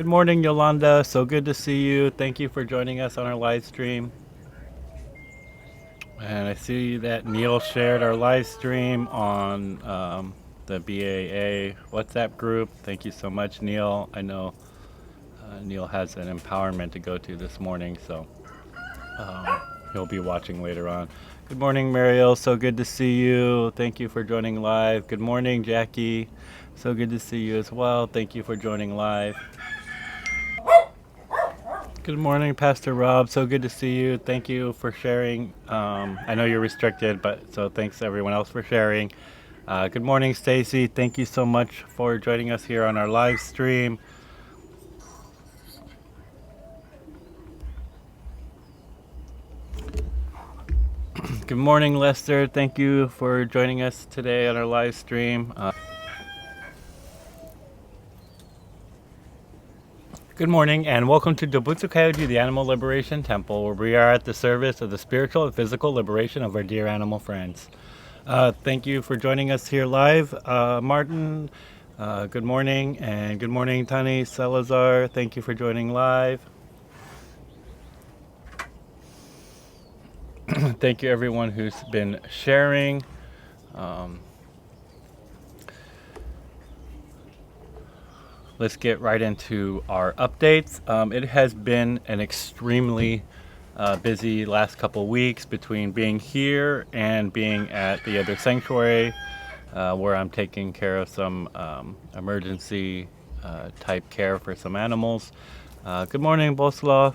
Good morning, Yolanda. So good to see you. Thank you for joining us on our live stream. And I see that Neil shared our live stream on the BAA WhatsApp group. Thank you so much, Neil. I know Neil has an empowerment to go to this morning, so he'll be watching later on. Good morning, Mariel. So good to see you. Thank you for joining live. Good morning, Jackie. So good to see you as well. Thank you for joining live. Good morning, Pastor Rob. So good to see you. Thank you for sharing. I know you're restricted, but so thanks to everyone else for sharing. Good morning, Stacy. Thank you so much for joining us here on our live stream. Good morning, Lester. Thank you for joining us today on our live stream. Good morning, and welcome to Dobutsukayoji, the Animal Liberation Temple, where we are at the service of the spiritual and physical liberation of our dear animal friends. Thank you for joining us here live. Martin, good morning, and good morning, Tani Salazar. Thank you for joining live. Thank you, everyone who's been sharing. Let's get right into our updates. It has been an extremely busy last couple weeks between being here and being at the other sanctuary, where I'm taking care of some emergency type care for some animals. Good morning, Boslav.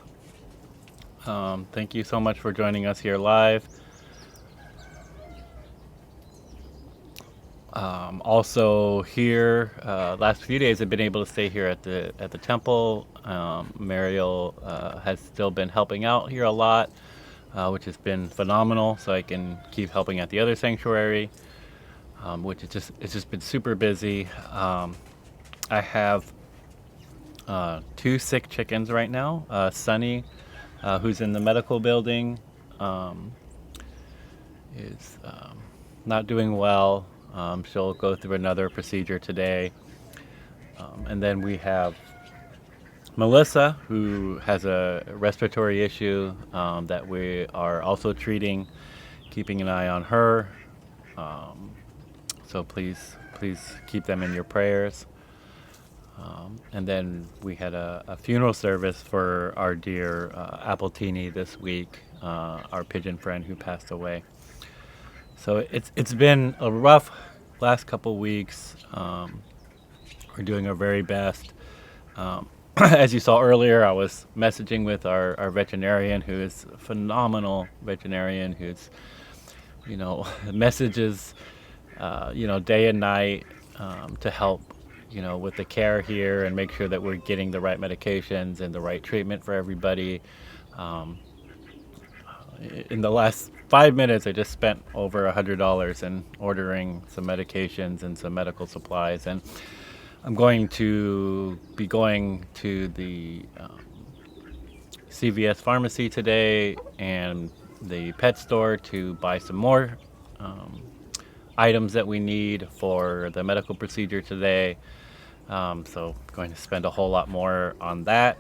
Thank you so much for joining us here live. Also here, last few days I've been able to stay here at the temple. Mariel has still been helping out here a lot, which has been phenomenal. So I can keep helping at the other sanctuary, which it's just been super busy. I have two sick chickens right now. Sunny, who's in the medical building, is not doing well. She'll go through another procedure today. And then we have Melissa, who has a respiratory issue that we are also treating, keeping an eye on her. So please keep them in your prayers. And then we had a funeral service for our dear Appletini this week, our pigeon friend who passed away. So it's been a rough last couple weeks. We're doing our very best. As you saw earlier, I was messaging with our veterinarian, who is a phenomenal veterinarian, who's messages day and night to help with the care here and make sure that we're getting the right medications and the right treatment for everybody. In the last 5 minutes, I just spent over $100 in ordering some medications and some medical supplies, and I'm going to be going to the CVS pharmacy today and the pet store to buy some more items that we need for the medical procedure today. So going to spend a whole lot more on that.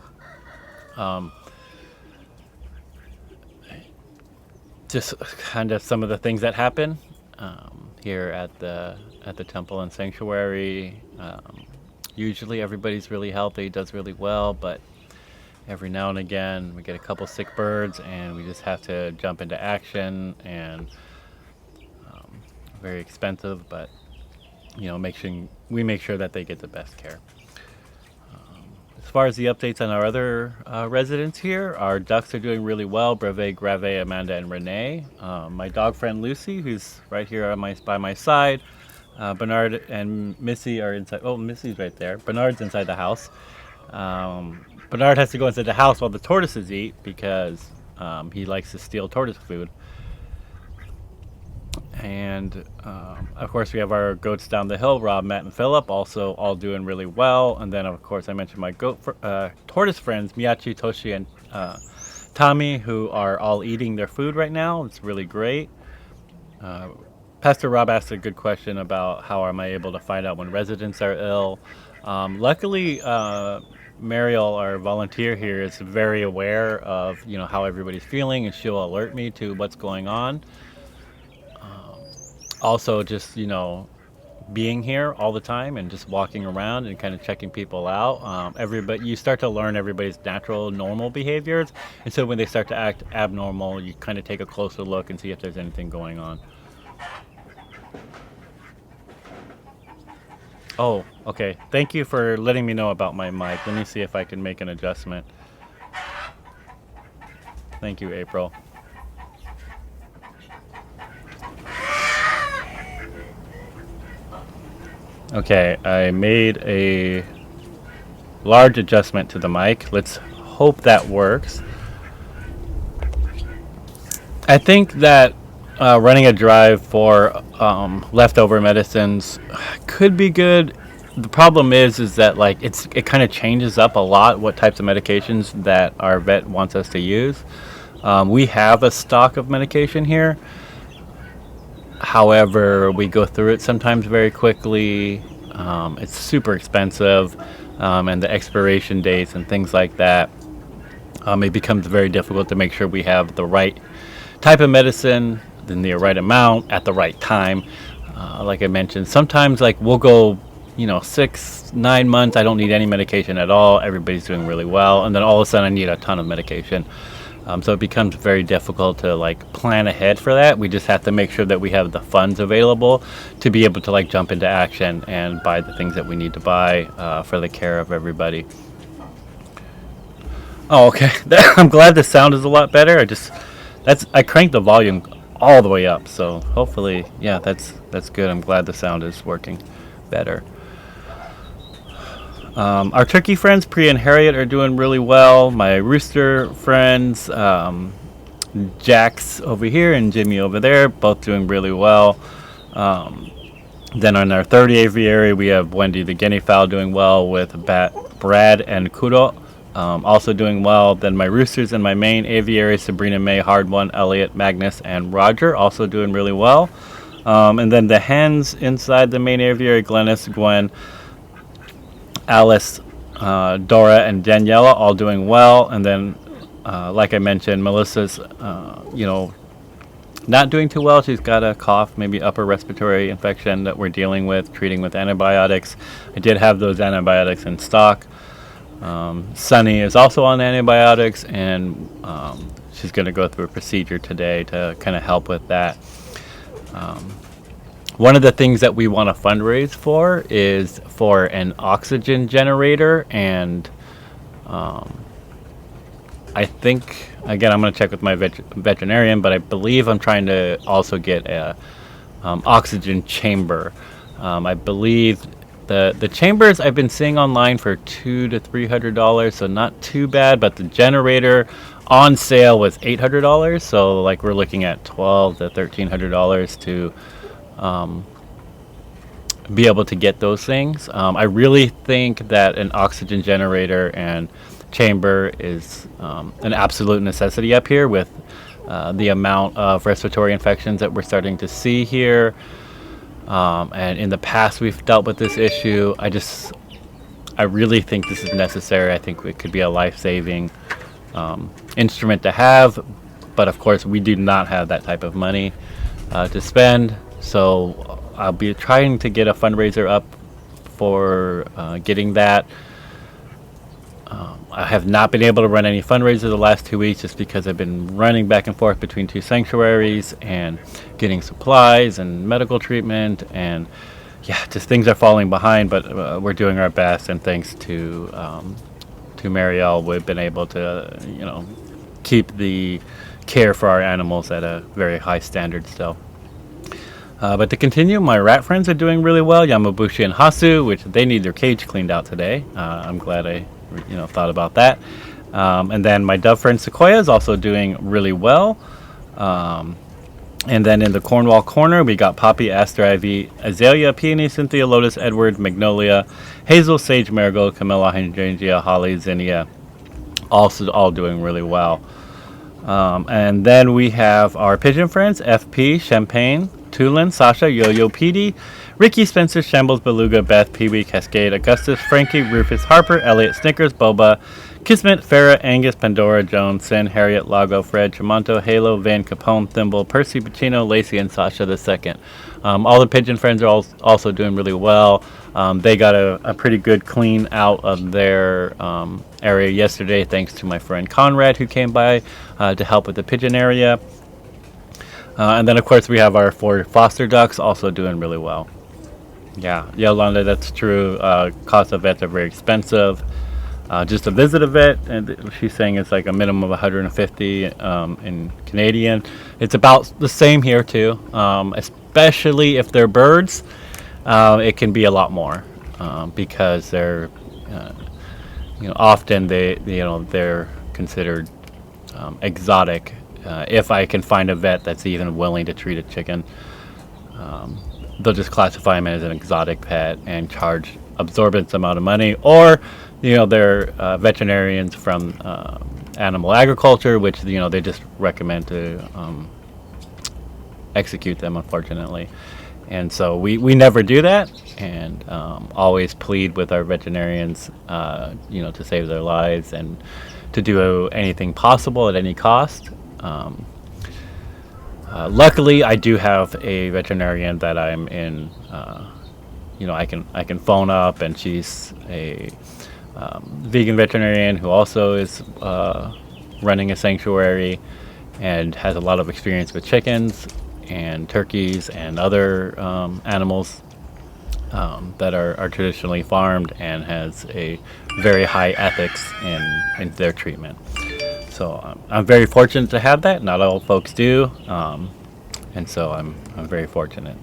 Just kind of some of the things that happen here at the temple and sanctuary. Usually everybody's really healthy, does really well, but every now and again we get a couple sick birds and we just have to jump into action, and very expensive, but make sure that they get the best care. As far as the updates on our other residents here, our ducks are doing really well. Brevet, Grave, Amanda, and Renee. My dog friend Lucy, who's right here by my side. Bernard and Missy are inside. Oh, Missy's right there. Bernard's inside the house. Bernard has to go inside the house while the tortoises eat because he likes to steal tortoise food. And of course, we have our goats down the hill, Rob, Matt, and Philip, also all doing really well. And then, of course, I mentioned my tortoise friends, Miyachi, Toshi, and Tommy, who are all eating their food right now. It's really great. Pastor Rob asked a good question about how am I able to find out when residents are ill. Luckily, Mariel, our volunteer here, is very aware of how everybody's feeling, and she'll alert me to what's going on. Also, just being here all the time and just walking around and kind of checking people out. Everybody, you start to learn everybody's natural, normal behaviors, and so when they start to act abnormal, you kind of take a closer look and see if there's anything going on. Oh, okay. Thank you for letting me know about my mic. Let me see if I can make an adjustment. Thank you, April. Okay, I made a large adjustment to the mic. Let's hope that works. I think that running a drive for leftover medicines could be good. The problem is that like it kind of changes up a lot what types of medications that our vet wants us to use. We have a stock of medication here. However, we go through it sometimes very quickly. It's super expensive, and the expiration dates and things like that. It becomes very difficult to make sure we have the right type of medicine in the right amount at the right time. Like I mentioned, sometimes like we'll go, 6, 9 months. I don't need any medication at all. Everybody's doing really well, and then all of a sudden I need a ton of medication. So it becomes very difficult to like plan ahead for that. We just have to make sure that we have the funds available to be able to like jump into action and buy the things that we need to buy for the care of everybody. Oh, okay. I'm glad the sound is a lot better. I cranked the volume all the way up, so hopefully, yeah, that's good. I'm glad the sound is working better. Our turkey friends, Priya and Harriet, are doing really well. My rooster friends, Jax over here and Jimmy over there, both doing really well. Then on our third aviary, we have Wendy the guinea fowl doing well with Brad and Kuro also doing well. Then my roosters in my main aviary, Sabrina, May, Hard One, Elliot, Magnus, and Roger, also doing really well. And then the hens inside the main aviary, Glennis, Gwen, Alice, Dora, and Daniela, all doing well. And then, like I mentioned, Melissa's, not doing too well. She's got a cough, maybe upper respiratory infection that we're dealing with, treating with antibiotics. I did have those antibiotics in stock. Sunny is also on antibiotics, and she's going to go through a procedure today to kind of help with that. One of the things that we want to fundraise for is for an oxygen generator, and I think, again, I'm going to check with my veterinarian, but I believe I'm trying to also get a oxygen chamber. I believe the chambers I've been seeing online for $200 to $300, so not too bad, but the generator on sale was $800, so like we're looking at $1,200 to $1,300 to be able to get those things. I really think that an oxygen generator and chamber is an absolute necessity up here with the amount of respiratory infections that we're starting to see here. And in the past we've dealt with this issue. I really think this is necessary. I think it could be a life-saving instrument to have, but of course we do not have that type of money to spend, so I'll be trying to get a fundraiser up for getting that. I have not been able to run any fundraisers the last 2 weeks just because I've been running back and forth between two sanctuaries and getting supplies and medical treatment, and yeah, just things are falling behind, but we're doing our best, and thanks to Marielle, we've been able to keep the care for our animals at a very high standard still. But to continue, my rat friends are doing really well. Yamabushi and Hasu, which they need their cage cleaned out today. I'm glad I thought about that. And then my dove friend Sequoia is also doing really well. And then in the Cornwall corner, we got Poppy, Aster Ivy, Azalea, Peony, Cynthia, Lotus, Edward, Magnolia, Hazel, Sage, Marigold, Camilla, Hydrangea, Holly, Zinnia, also all doing really well. And then we have our pigeon friends, FP, Champagne, Tulin, Sasha, Yo-Yo, Petey, Ricky, Spencer, Shambles, Beluga, Beth, Pee-wee, Cascade, Augustus, Frankie, Rufus, Harper, Elliot, Snickers, Boba, Kismet, Farah, Angus, Pandora, Jones, Sin, Harriet, Lago, Fred, Tremonto, Halo, Van, Capone, Thimble, Percy, Pacino, Lacey, and Sasha the Second. All the pigeon friends are also doing really well. They got a pretty good clean out of their area yesterday, thanks to my friend Conrad, who came by to help with the pigeon area. And then, of course, we have our 4 foster ducks also doing really well. Yeah, Yolanda, that's true. Cost of vets are very expensive. Just to visit a vet, and she's saying it's like a minimum of 150 in Canadian. It's about the same here too, especially if they're birds. It can be a lot more because they're, often they're considered exotic. If I can find a vet that's even willing to treat a chicken, they'll just classify them as an exotic pet and charge absorbent amount of money, or they're veterinarians from animal agriculture, which they just recommend to execute them, unfortunately. And so we never do that, and always plead with our veterinarians to save their lives and to do anything possible at any cost. Luckily, I do have a veterinarian that I'm in. I can phone up, and she's a vegan veterinarian who also is running a sanctuary and has a lot of experience with chickens and turkeys and other animals that are traditionally farmed, and has a very high ethics in their treatment. So I'm very fortunate to have that. Not all folks do, and so I'm very fortunate.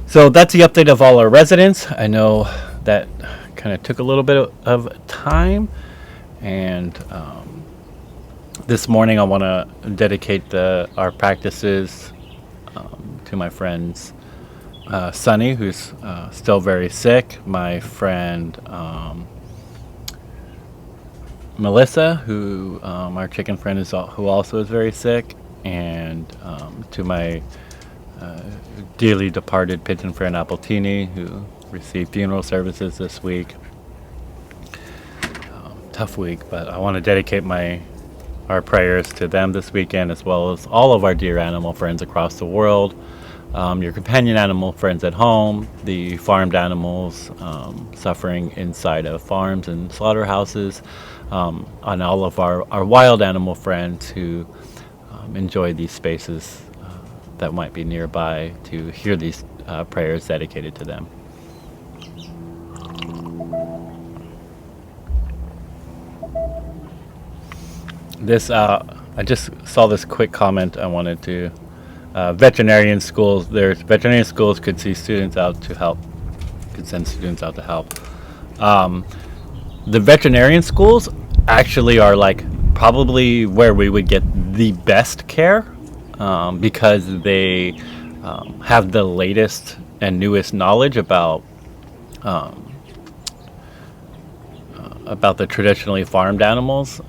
So that's the update of all our residents. I know that kind of took a little bit of time, and this morning I want to dedicate our practices to my friends Sunny, who's still very sick, my friend Melissa, who our chicken friend who also is very sick, and to my dearly departed pigeon friend Appletini, who received funeral services this week. Tough week, but I want to dedicate our prayers to them this weekend, as well as all of our dear animal friends across the world, your companion animal friends at home, the farmed animals suffering inside of farms and slaughterhouses, and all of our wild animal friends who enjoy these spaces that might be nearby to hear these prayers dedicated to them. I just saw this quick comment I wanted to. Veterinarian schools. There's veterinarian schools could send students out to help. The veterinarian schools actually are like probably where we would get the best care, because they have the latest and newest knowledge about the traditionally farmed animals.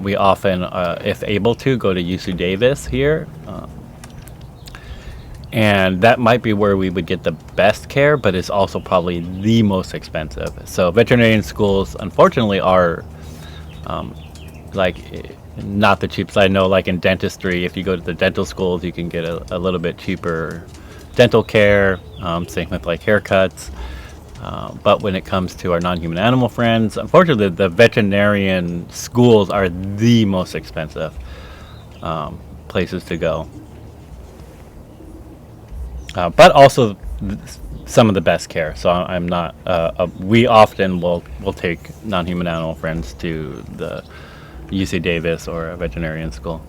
We often, if able to, go to UC Davis here, and that might be where we would get the best care, but it's also probably the most expensive. So veterinarian schools, unfortunately, are not the cheapest. I know, like in dentistry, if you go to the dental schools, you can get a little bit cheaper dental care. Same with like haircuts. But when it comes to our non-human animal friends, unfortunately, the veterinarian schools are the most expensive places to go. But also some of the best care. So I'm not. We often will take non-human animal friends to the UC Davis or a veterinarian school.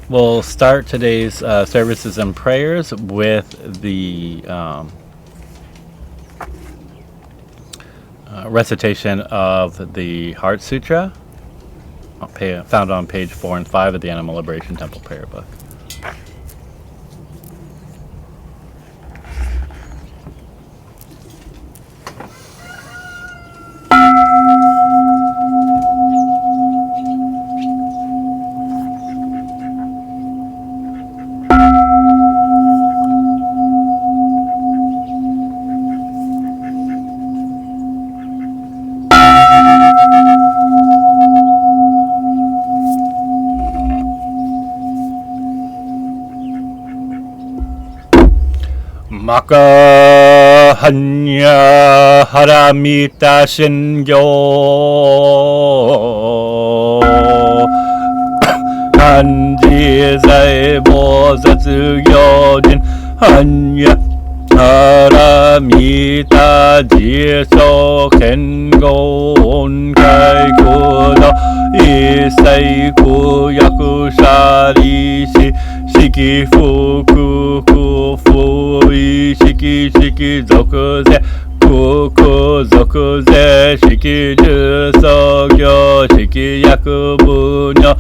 We'll start today's services and prayers with the recitation of the Heart Sutra, found on page 4 and 5 of the Animal Liberation Temple Prayer Book. 마카 한야 하라미타 신교 한지사의 보사스 교진 한야 하라미타 지소 겐고 온가이구도 이사이 구야쿠샤리시 시기푸쿠쿠푸이 시기시기조쿠세 쿠쿠조쿠세 시기주소교 시기야쿠부녀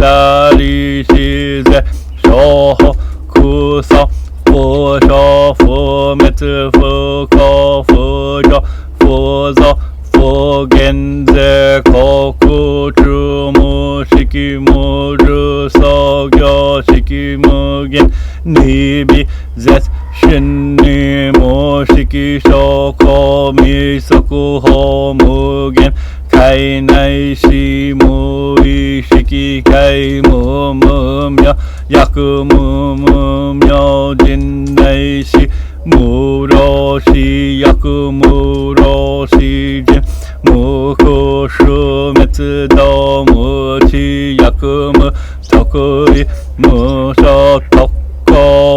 제샤리시세 쇼호 쿠소 푸쇼 푸메츠 푸코 푸조 푸조 푸겐제 코쿠 주무 시기무주 소교 시기무겐 니비 제스 신니무 시기쇼코 미소쿠 호무겐 가이나이시무이 시기가이무무며 야쿠무무며 진나이시 무로시 야쿠무로시진 무쿠슈메츠도 무치 야쿠무 토쿠이 무쇼토코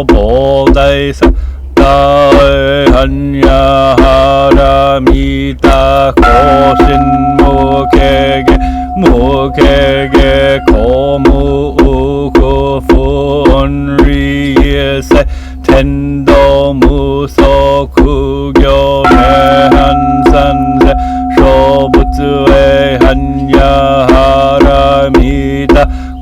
보다이사 다에 한야하라미타 고신 무게게 고무우쿠푼리에세 텐도 무소 구교내 한산세 쇼부츠에 한야하라미타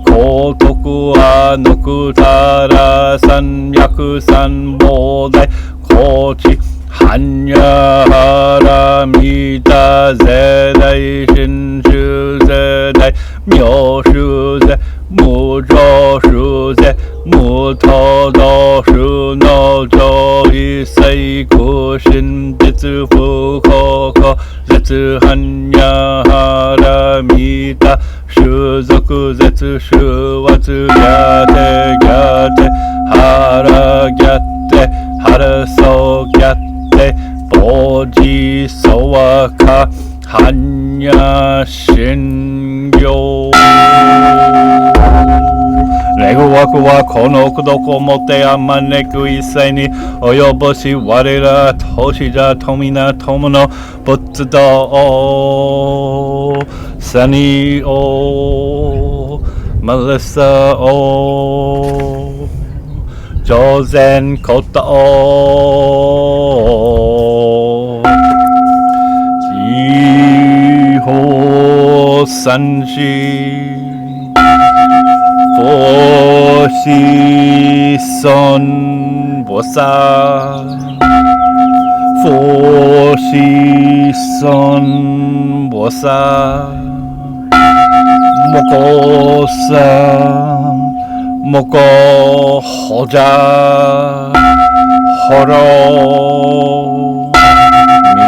고토쿠아 노쿠타라산 야쿠산 보다이 고치 한야하라미타 세다이 신슈세다이 묘슈세 무조슈세 무토도슈노조 이세이쿠신 jetsufukoko zetsu 한야하라미타 슈조쿠 zetsu 슈와츠 갸테 갸테 하라 갸테 하라소 갸테 보지 소와카 한야신교 레고와쿠와 코노쿠도코 모테 아마네쿠 이사이니 오요보시 와레라 토시자 토미나 토모노 보츠도 사니오 말레사오 조젠 코타오 지호 산시 보시선 보사 보시선 보사 모고사 모고 호자 호로 미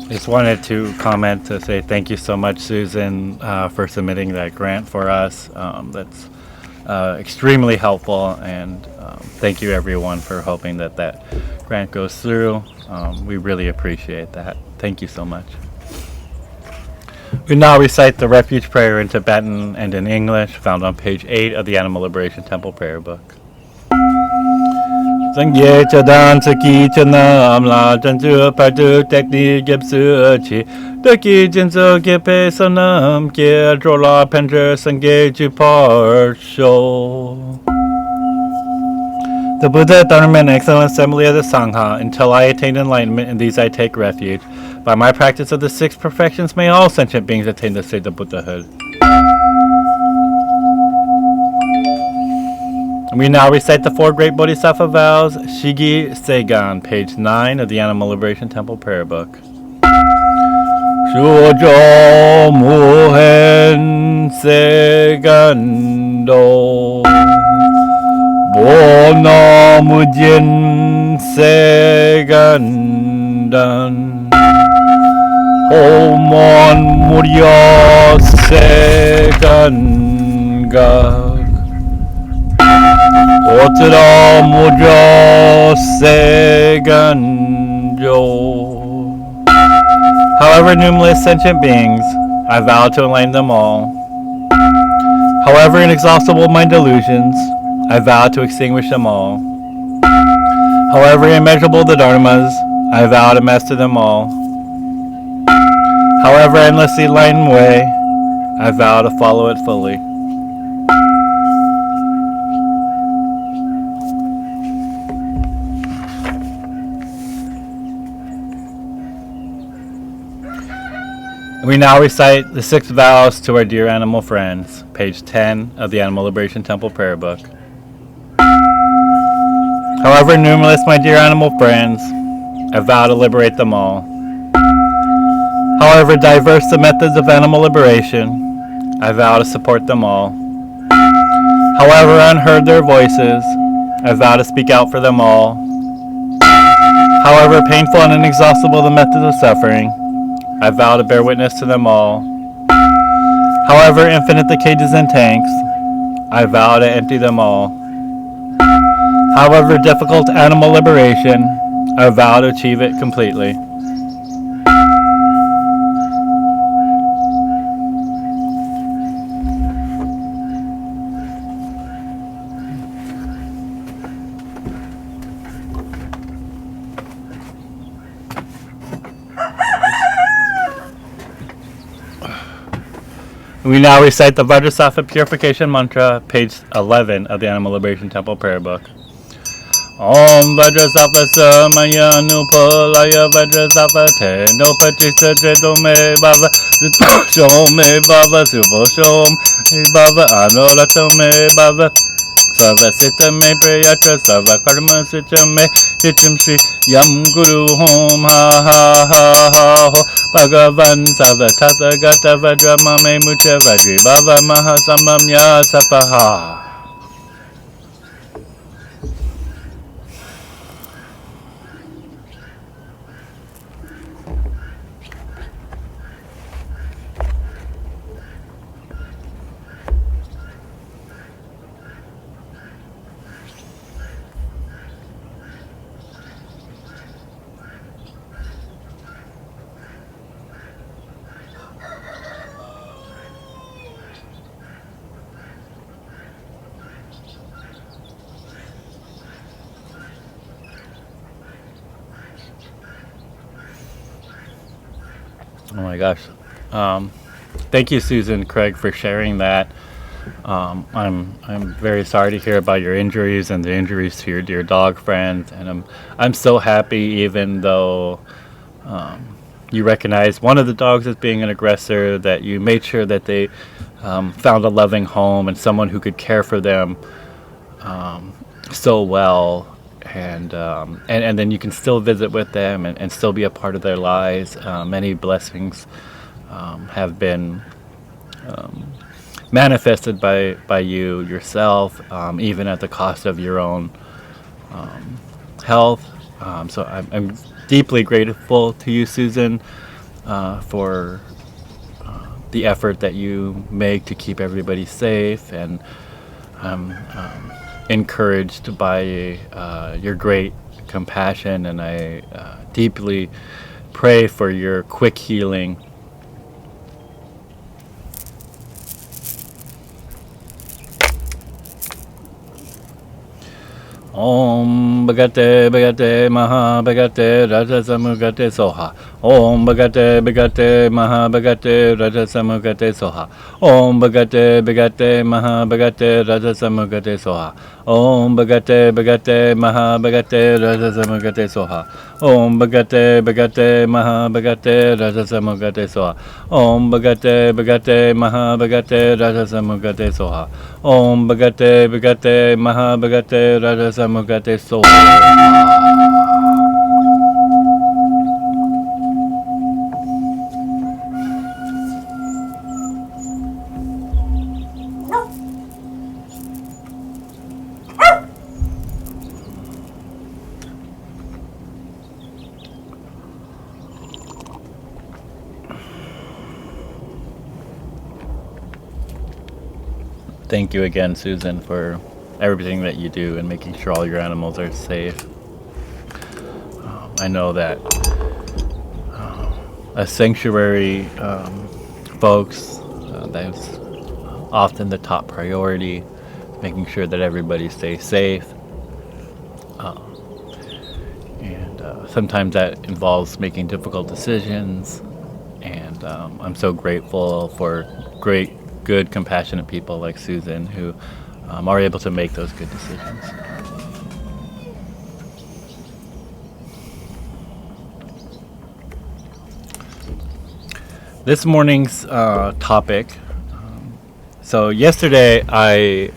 Just wanted to comment to say thank you so much, Susan, for submitting that grant for us. That's extremely helpful, and thank you everyone for hoping that that grant goes through. We really appreciate that. Thank you so much. We now recite the Refuge Prayer in Tibetan and in English, found on page 8 of the Animal Liberation Temple Prayer Book. Sangye chadan tsaki chana amla chanchu patu tekni gyapsu chi Daki jinso gepe sanam ge drola pencher sangye jupar sho. The Buddha, Dharma, and excellent assembly of the Sangha, until I attain enlightenment, in these I take refuge. By my practice of the 6 perfections, may all sentient beings attain the state of Buddhahood. We now recite the 4 great Bodhisattva vows, Shigi Seigan, page 9 of the Animal Liberation Temple Prayer Book. Shujo muhen segando Bono mujin segandan Homon muryo segangak Otro muryo seganjo. However numerous sentient beings, I vow to enlighten them all. However inexhaustible my delusions, I vow to extinguish them all. However immeasurable the dharmas, I vow to master them all. However endlessly enlightened way, I vow to follow it fully. We now recite the 6 vows to our dear animal friends, page 10 of the Animal Liberation Temple Prayer Book. However numerous my dear animal friends, I vow to liberate them all. However diverse the methods of animal liberation, I vow to support them all. However unheard their voices, I vow to speak out for them all. However painful and inexhaustible the methods of suffering, I vow to bear witness to them all. However infinite the cages and tanks, I vow to empty them all. However difficult animal liberation, I vow to achieve it completely. We now recite the Vajrasattva Purification Mantra, page 11 of the Animal Liberation Temple Prayer Book. Om Vajrasattva Samaya Nupalaya Vajrasattva Te Nopatista Jedome Bava Shome Bava Subhoshom Bava Anoratome Bava Sava Sita Me Prayatra Sava Karma Sita Me Hitim Shri Yam Guru Hom Ha Ha Ha Ha Ho Bhagavan Sava Tathagata Vajramame Mucha Vajri Bhava Mahasamamya Safaha. Oh my gosh. Thank you, Susan Craig, for sharing that. I'm very sorry to hear about your injuries and the injuries to your dear dog friends, and I'm so happy, even though you recognize one of the dogs as being an aggressor, that you made sure that they found a loving home and someone who could care for them so well. And then you can still visit with them and still be a part of their lives. Many blessings have been manifested by you yourself, even at the cost of your own health. So I'm deeply grateful to you, Susan, for the effort that you make to keep everybody safe, and encouraged by your great compassion, and I deeply pray for your quick healing. Om Bhagate Bhagate Maha Bhagate Rajasamugate Soha. Om Bhagate Bhagate Maha Bhagate Rajasamugate Soha. Om Bhagate Bhagate Maha Bhagate Rajasamugate Soha. Om Bhagate Bhagate Maha Bhagate Rajasamugate Soha. Om Bhagate Bhagate Maha Bhagate Rajasamugate Soha. Om Bhagate Bhagate Maha Bhagate Rajasamugate Soha. Om Bhagate Bhagate Maha Bhagate Rajasamugate Soha. Thank you again, Susan, for everything that you do and making sure all your animals are safe. I know that a sanctuary folks, that's often the top priority, making sure that everybody stays safe. And sometimes that involves making difficult decisions. And I'm so grateful for great, good, compassionate people like Susan who are able to make those good decisions. This morning's topic. So yesterday I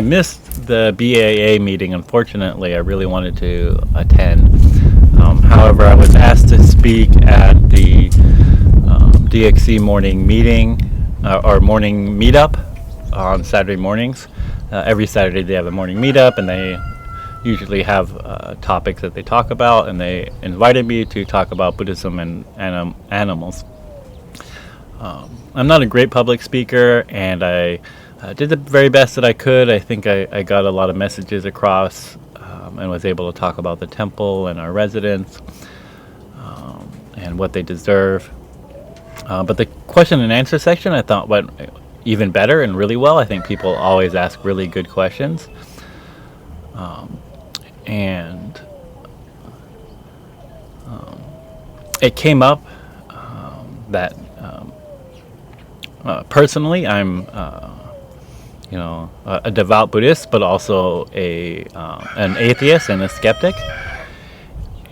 missed the BAA meeting. Unfortunately, I really wanted to attend. However, I was asked to speak at the DXC morning meeting or morning meetup on Saturday mornings. Every Saturday they have a morning meetup, and they usually have topics that they talk about, and they invited me to talk about Buddhism and animals. I'm not a great public speaker, and I did the very best that I could. I think I got a lot of messages across and was able to talk about the temple and our residents and what they deserve. But the question and answer section I thought went even better and really well. I think people always ask really good questions. And it came up that personally I'm a devout Buddhist, but also an atheist and a skeptic.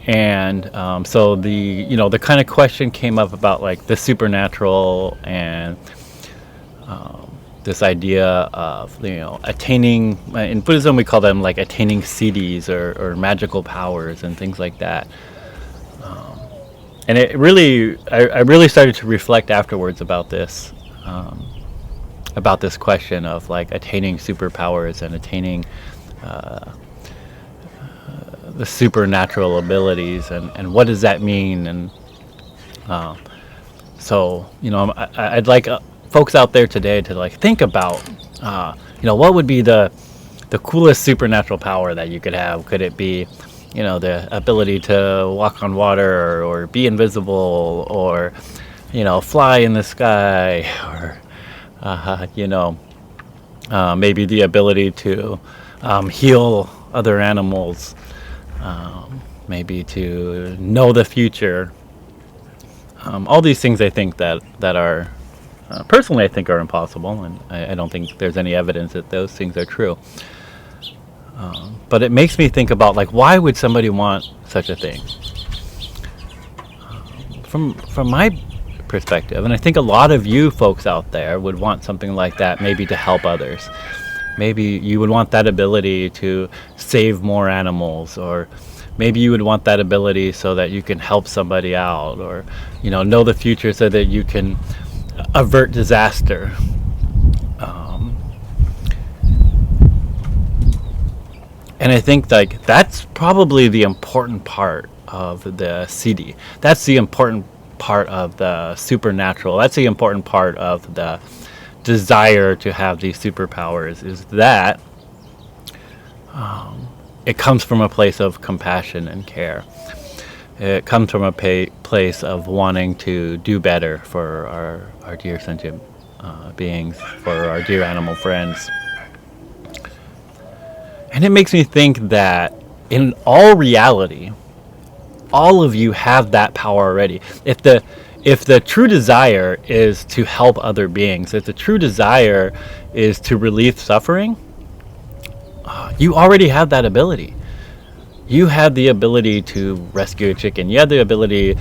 And so the kind of question came up about like the supernatural and this idea of attaining, in Buddhism we call them like attaining siddhis or magical powers and things like that. And it really, I really started to reflect afterwards about this question of like attaining superpowers and attaining the supernatural abilities and what does that mean. And so I'd like folks out there today to like think about what would be the coolest supernatural power that you could have. Could it be the ability to walk on water or be invisible or fly in the sky or maybe the ability to heal other animals, maybe to know the future. All these things I think that are personally I think are impossible, and I don't think there's any evidence that those things are true. But it makes me think about like, why would somebody want such a thing? From my perspective, and I think a lot of you folks out there would want something like that, maybe to help others. Maybe you would want that ability to save more animals, or maybe you would want that ability so that you can help somebody out, or know the future so that you can avert disaster. And I think like that's probably the important part of the siddhi. That's the important part of the supernatural. That's the important part of the desire to have these superpowers, is that it comes from a place of compassion and care. It comes from a place of wanting to do better for our dear sentient beings, for our dear animal friends. And it makes me think that in all reality, all of you have that power already. If the true desire is to help other beings, if the true desire is to relieve suffering, you already have that ability. You have the ability to rescue a chicken. You have the ability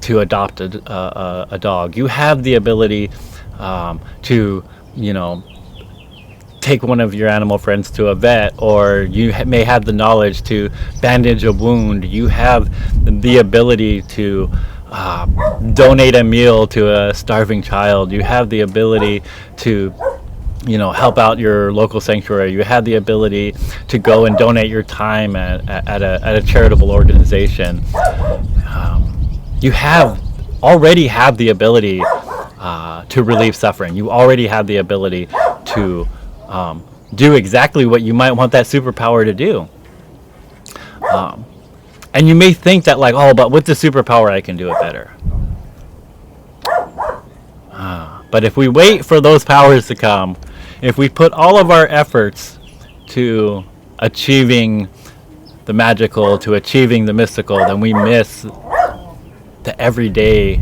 to adopt a dog. You have the ability to take one of your animal friends to a vet, or you may have the knowledge to bandage a wound. You have the ability to donate a meal to a starving child. You have the ability to help out your local sanctuary. You have the ability to go and donate your time at a charitable organization. You already have the ability to relieve suffering. You already have the ability to do exactly what you might want that superpower to do. And you may think that, like, oh, but with the superpower I can do it better. But if we wait for those powers to come, if we put all of our efforts to achieving the magical, to achieving the mystical, then we miss the everyday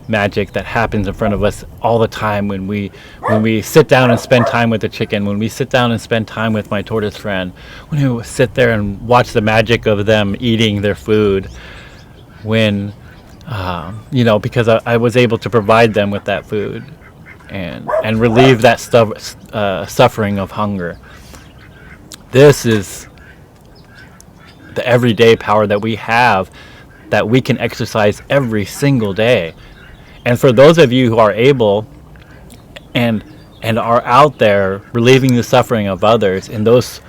magic that happens in front of us all the time when we sit down and spend time with the chicken, when we sit down and spend time with my tortoise friend, when we sit there and watch the magic of them eating their food, when because I was able to provide them with that food and relieve that suffering of hunger. This is the everyday power that we have, that we can exercise every single day. And for those of you who are able and are out there relieving the suffering of others in those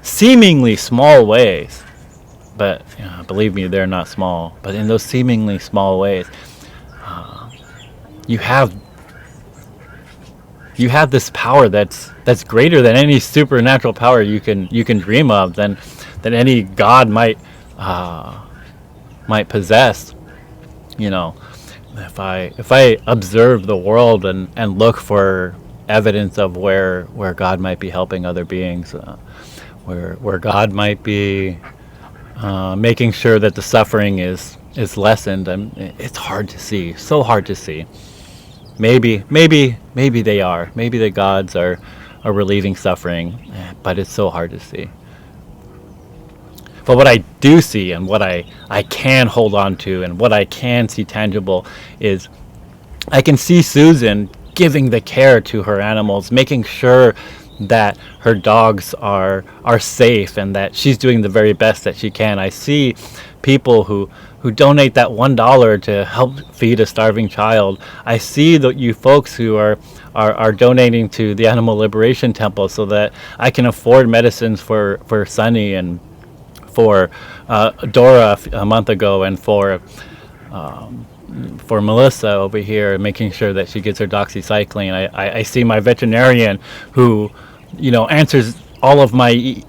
seemingly small ways, but believe me, they're not small, but in those seemingly small ways, you have this power that's greater than any supernatural power you can dream of, than any god might possess. If I observe the world and look for evidence of where God might be helping other beings, where God might be making sure that the suffering is lessened, it's hard to see, so hard to see. Maybe they are. Maybe the gods are relieving suffering, but it's so hard to see. But what I do see, and what I can hold on to, and what I can see tangible, is I can see Susan giving the care to her animals, making sure that her dogs are safe and that she's doing the very best that she can. I see people who donate that $1 to help feed a starving child. I see you folks who are donating to the Animal Liberation Temple so that I can afford medicines for Sunny, and for Dora a month ago, and for Melissa over here, making sure that she gets her doxycycline. I see my veterinarian who answers all of my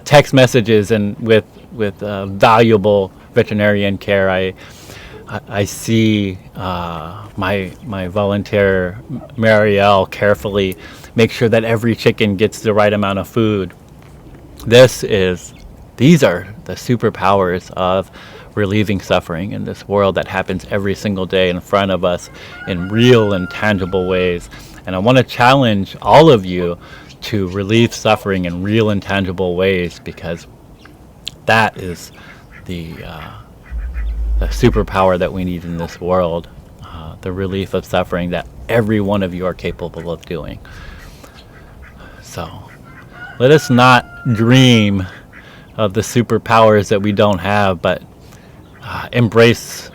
text messages and with valuable veterinarian care. I see my volunteer Marielle carefully make sure that every chicken gets the right amount of food. These are the superpowers of relieving suffering in this world that happens every single day in front of us in real and tangible ways. And I want to challenge all of you to relieve suffering in real and tangible ways, because that is the superpower that we need in this world, the relief of suffering that every one of you are capable of doing. So let us not dream of the superpowers that we don't have, but embrace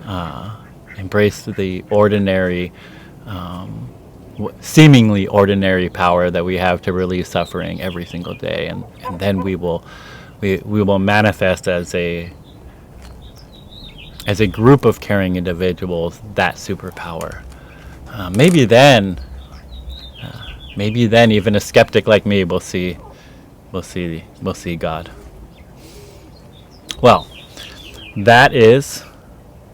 the ordinary, seemingly ordinary power that we have to relieve suffering every single day, and then we will manifest as a group of caring individuals that superpower. Maybe then even a skeptic like me will see God. Well, that is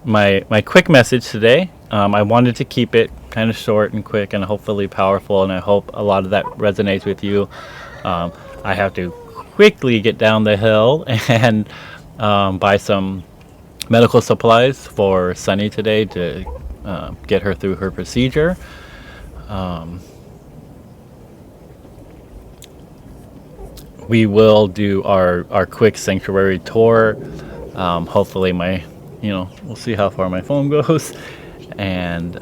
my quick message today. I wanted to keep it kind of short and quick and hopefully powerful, and I hope a lot of that resonates with you. I have to quickly get down the hill and buy some medical supplies for Sunny today to get her through her procedure. We will do our quick sanctuary tour. Hopefully we'll see how far my phone goes, and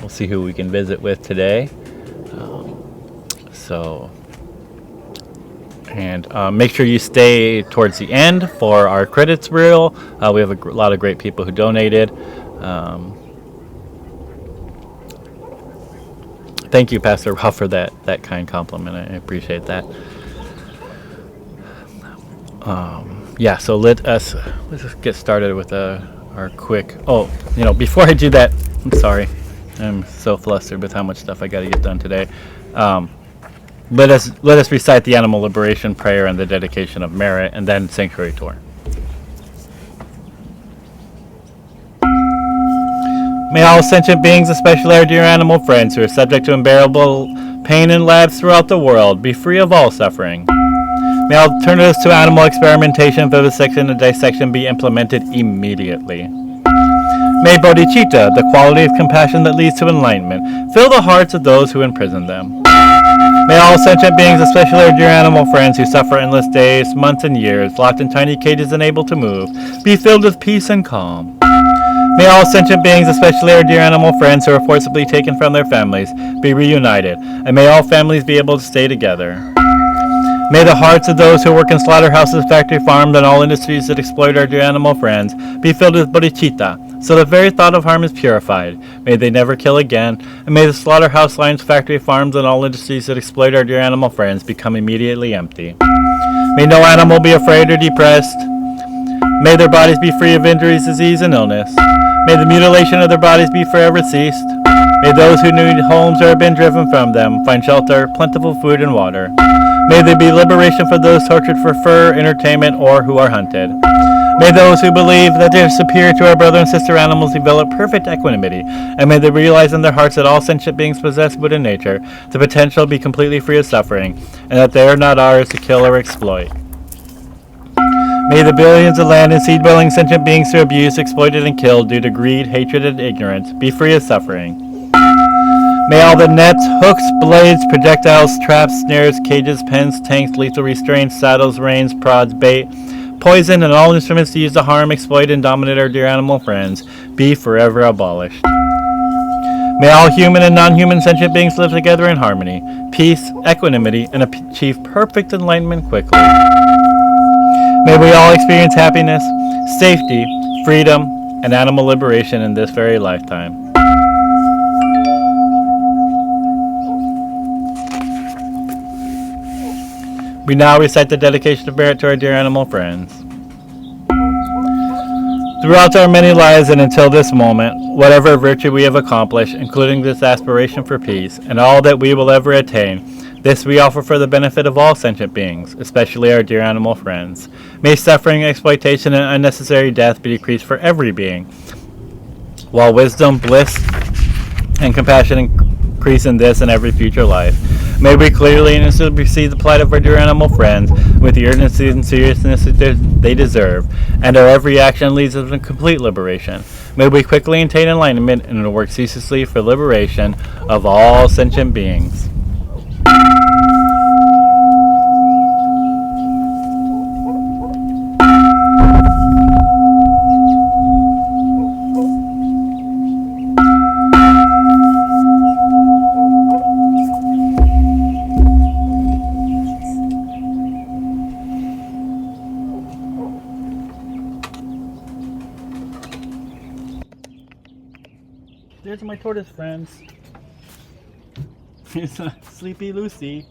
we'll see who we can visit with today. Make sure you stay towards the end for our credits reel. We have a lot of great people who donated. Thank you, Pastor Rob, for that kind compliment. I appreciate that. So let's just get started with our quick. Before I do that, I'm sorry. I'm so flustered with how much stuff I got to get done today. Let us recite the animal liberation prayer and the dedication of merit, and then sanctuary tour. May all sentient beings, especially our dear animal friends who are subject to unbearable pain in labs throughout the world, be free of all suffering. May alternatives to animal experimentation, vivisection, and dissection be implemented immediately. May bodhicitta, the quality of compassion that leads to enlightenment, fill the hearts of those who imprison them. May all sentient beings, especially our dear animal friends who suffer endless days, months, and years, locked in tiny cages unable to move, be filled with peace and calm. May all sentient beings, especially our dear animal friends who are forcibly taken from their families, be reunited, and may all families be able to stay together. May the hearts of those who work in slaughterhouses, factory farms, and all industries that exploit our dear animal friends be filled with bodhicitta, so the very thought of harm is purified. May they never kill again, and may the slaughterhouse lines, factory farms, and all industries that exploit our dear animal friends become immediately empty. May no animal be afraid or depressed. May their bodies be free of injuries, disease, and illness. May the mutilation of their bodies be forever ceased. May those who need homes or have been driven from them find shelter, plentiful food, and water. May there be liberation for those tortured for fur, entertainment, or who are hunted. May those who believe that they are superior to our brother and sister animals develop perfect equanimity, and may they realize in their hearts that all sentient beings possess Buddha nature, the potential to be completely free of suffering, and that they are not ours to kill or exploit. May the billions of land and sea-dwelling sentient beings who are abused, exploited, and killed due to greed, hatred, and ignorance be free of suffering. May all the nets, hooks, blades, projectiles, traps, snares, cages, pens, tanks, lethal restraints, saddles, reins, prods, bait, poison, and all instruments used to harm, exploit, and dominate our dear animal friends be forever abolished. May all human and non-human sentient beings live together in harmony, peace, equanimity, and achieve perfect enlightenment quickly. May we all experience happiness, safety, freedom, and animal liberation in this very lifetime. We now recite the dedication of merit to our dear animal friends. Throughout our many lives and until this moment, whatever virtue we have accomplished, including this aspiration for peace, and all that we will ever attain, this we offer for the benefit of all sentient beings, especially our dear animal friends. May suffering, exploitation, and unnecessary death be decreased for every being, while wisdom, bliss, and compassion increase in this and every future life. May we clearly and instantly perceive the plight of our dear animal friends with the urgency and seriousness that they deserve, and our every action leads us to complete liberation. May we quickly attain enlightenment and work ceaselessly for liberation of all sentient beings. There's my tortoise friends. Here's Sleepy Lucy,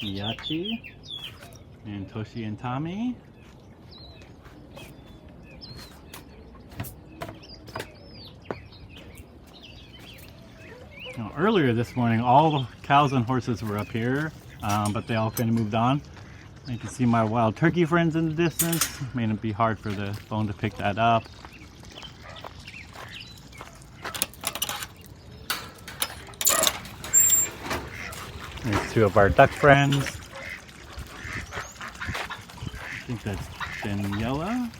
Miyachi, and Toshi and Tommy. Now, earlier this morning, all the cows and horses were up here, but they all kind of moved on. You can see my wild turkey friends in the distance. Made it be hard for the phone to pick that up. There's two of our duck friends. I think that's Daniela.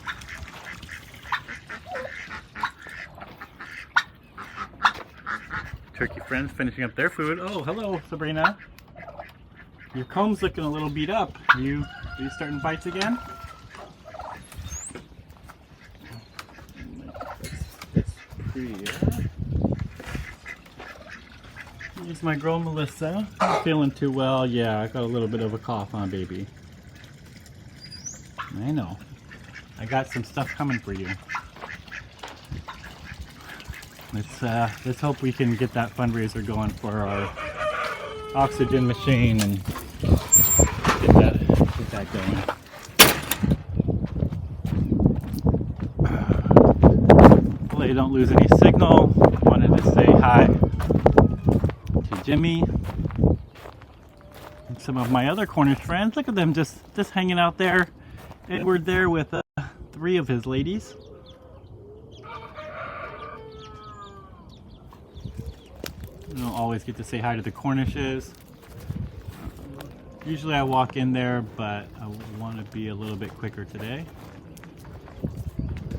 Turkey friends finishing up their food. Oh, hello, Sabrina. Your comb's looking a little beat up. Are you starting fights again? That's Priya. Here's my girl Melissa. Not feeling too well. Yeah, I got a little bit of a cough, huh, baby? I know. I got some stuff coming for you. Let's hope we can get that fundraiser going for our oxygen machine and get that going. Hopefully I don't lose any signal. Wanted to say hi to Jimmy, and some of my other Cornish friends. Look at them just hanging out there. Edward there with 3 of his ladies. You don't always get to say hi to the Cornishes. Usually I walk in there, but I want to be a little bit quicker today.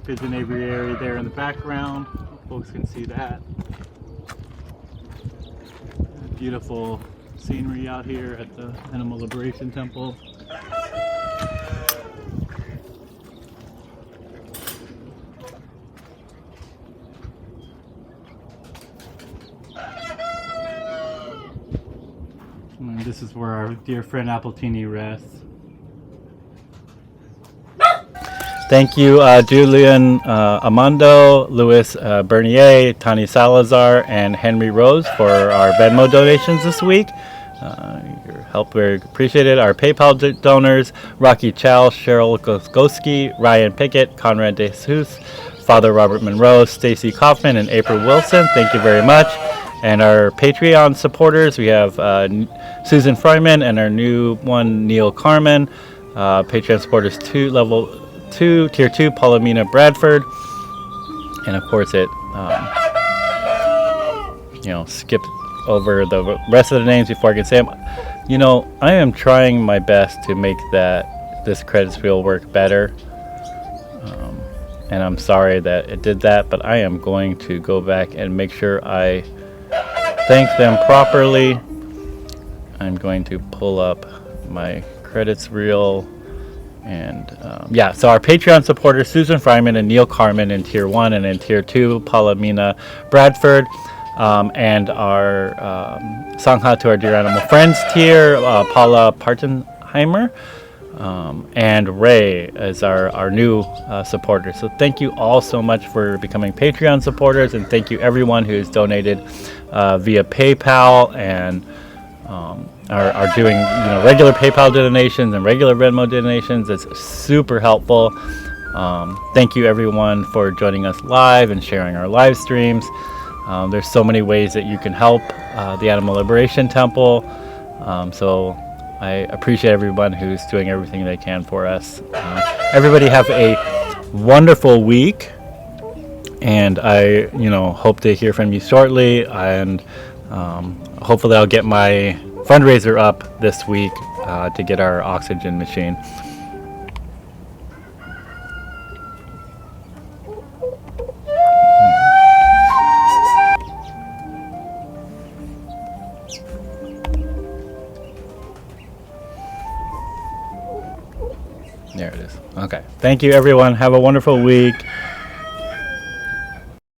Pigeon aviary there in the background. Folks can see that. Beautiful scenery out here at the Animal Liberation Temple. And this is where our dear friend Appletini rests. Thank you, Julian Amando, Louis Bernier, Tani Salazar, and Henry Rose for our Venmo donations this week. Your help very appreciated. Our PayPal donors, Rocky Chow, Cheryl Goski, Ryan Pickett, Conrad De Jesus, Father Robert Monroe, Stacy Kaufman, and April Wilson. Thank you very much. And our Patreon supporters, we have Susan Fryman and our new one, Neil Carmen. Patreon supporters level 2, tier 2, Palomina Bradford. And of course it, skipped over the rest of the names before I can say them. I am trying my best to make this credits wheel work better. And I'm sorry that it did that, but I am going to go back and make sure I thank them properly. I'm going to pull up my credits reel. And so our Patreon supporters, Susan Fryman and Neil Carmen in tier 1, and in tier 2, Palomina Bradford. And our Sangha to our dear animal friends tier, Paula Partenheimer. And Ray is our new supporter. So thank you all so much for becoming Patreon supporters, and thank you everyone who's donated via PayPal and are doing regular PayPal donations and regular Venmo donations. It's super helpful. Thank you everyone for joining us live and sharing our live streams. There's so many ways that you can help the Animal Liberation Temple. So I appreciate everyone who's doing everything they can for us. Everybody have a wonderful week, and I hope to hear from you shortly, and hopefully I'll get my fundraiser up this week to get our oxygen machine. There it is. Okay. Thank you, everyone. Have a wonderful week.